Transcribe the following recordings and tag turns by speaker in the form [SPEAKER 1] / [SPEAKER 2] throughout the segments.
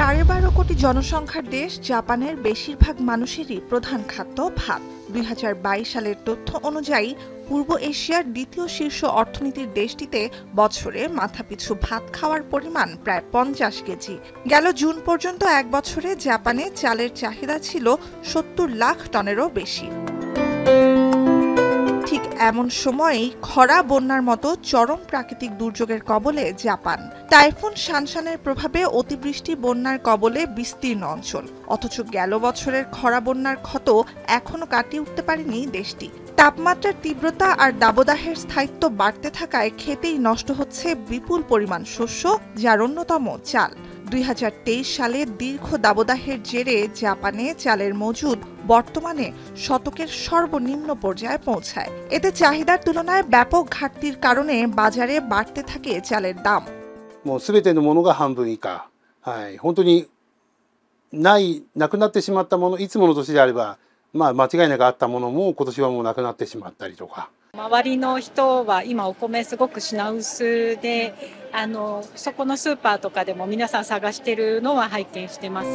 [SPEAKER 1] 12.5 কোটি জনসংখ্যার দেশ জাপানের বেশিরভাগ মানুষেরই প্রধান খাদ্য ভাত। 2022 সালের তথ্য অনুযায়ী পূর্ব এশিয়ার দ্বিতীয় শীর্ষ অর্থনীতির দেশটিতে বছরে মাথাপিছু ভাত খাওয়ার পরিমাণ প্রায় 50 কেজি। গেল জুন পর্যন্ত এক বছরে জাপানে চালের চাহিদা ছিল 70 লাখ টনেরও বেশি। ঠিক এমন সময়েই খরা, বন্যার মতো চরম প্রাকৃতিক দুর্যোগের কবলে জাপান। টাইফুন শানশানের প্রভাবে অতিবৃষ্টি, বন্যার কবলে বিস্তীর্ণ অঞ্চল। অথচ গেল বছরের খরা, বন্যার ক্ষত এখনো কাটিয়ে উঠতে পারেনি দেশটি। তাপমাত্রার তীব্রতা আর দাবদাহের স্থায়িত্ব বাড়তে থাকায় খেতেই নষ্ট হচ্ছে বিপুল পরিমাণ শস্য, যার অন্যতম চাল। 2023 সালে দীর্ঘ দাবদাহের জেরে জাপানে চালের মজুদ বর্তমানে শতকের সর্বনিম্ন পর্যায়ে পৌঁছায়। এতে চাহিদার তুলনায় ব্যাপক ঘাটতির কারণে বাজারে বাড়তে থাকে চালের দাম।
[SPEAKER 2] もうすべてのものが半分以下、本当になくなってしまったもの、いつもの年であれば、間違いなくあったものも今年はもうなくなってしまったりとか。
[SPEAKER 3] 周りの人は今お米すごく品薄で、そこのスーパーとかでも皆さん探してるのは拝見してます。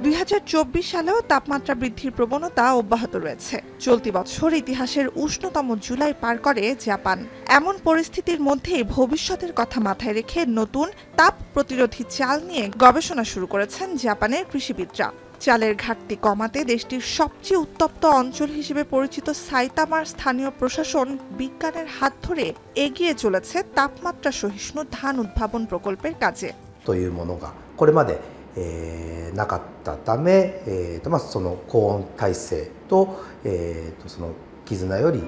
[SPEAKER 1] 2024 সালেও তাপমাত্রা বৃদ্ধির প্রবণতা অব্যাহত রয়েছে। চলতি বছর ইতিহাসের উষ্ণতম জুলাই পার করে জাপান। এমন পরিস্থিতির মধ্যে ভবিষ্যতের কথা মাথায় রেখে নতুন তাপ প্রতিরোধী চাল নিয়ে গবেষণা শুরু করেছেন জাপানের কৃষিবিদরা। চালের ঘাটতি কমাতে দেশটির সবচেয়ে উত্তপ্ত অঞ্চল হিসেবে পরিচিত সাইতামার স্থানীয় প্রশাসন বিজ্ঞানের হাত ধরে এগিয়ে চলেছে তাপমাত্রা সহিষ্ণু ধান উদ্ভাবন প্রকল্পের কাজে।
[SPEAKER 4] というものがこれまでなかったため、その高温耐性と、その絆より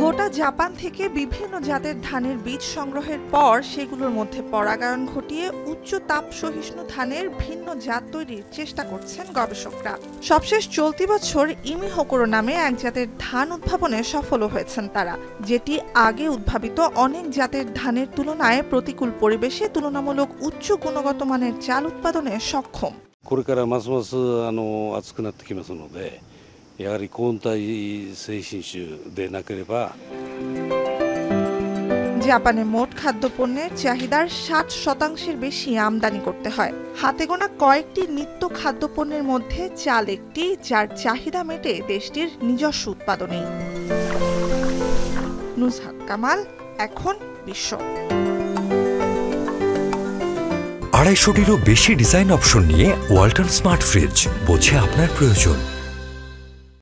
[SPEAKER 1] গোটা জাপান থেকে বিভিন্ন জাতের ধানের বীজ সংগ্রহের পর সেগুলোর মধ্যে পরাগায়ন ঘটিয়ে উচ্চ তাপ সহিষ্ণু ধানের ভিন্ন জাত তৈরির চেষ্টা করছেন গবেষকরা। সবশেষ চলতি বছর ইমিহোকোরো নামে এক জাতের ধান উদ্ভাবনে সফল হয়েছেন তারা, যেটি আগে উদ্ভাবিত অনেক জাতের ধানের তুলনায় প্রতিকূল পরিবেশে তুলনামূলক উচ্চ গুণগত মানের চাল উৎপাদনে সক্ষম।
[SPEAKER 5] これからますます暑くなってきますので、やはり高温帯性品種でなければ。
[SPEAKER 1] জাপানে মোট খাদ্যপণ্যের চাহিদার 60% বেশি আমদানি করতে হয়। হাতে গোনা কয়েকটি নিত্য খাদ্যপণ্যের মধ্যে চাল একটি, যার চাহিদা মেটে দেশটির নিজস্ব উৎপাদনেই। নুসহাত কামাল, এখন বিশ্ব।
[SPEAKER 6] 250টিরও বেশি ডিজাইন অপশন নিয়ে ওয়ালটন স্মার্ট ফ্রিজ, বোঝে আপনার প্রয়োজন।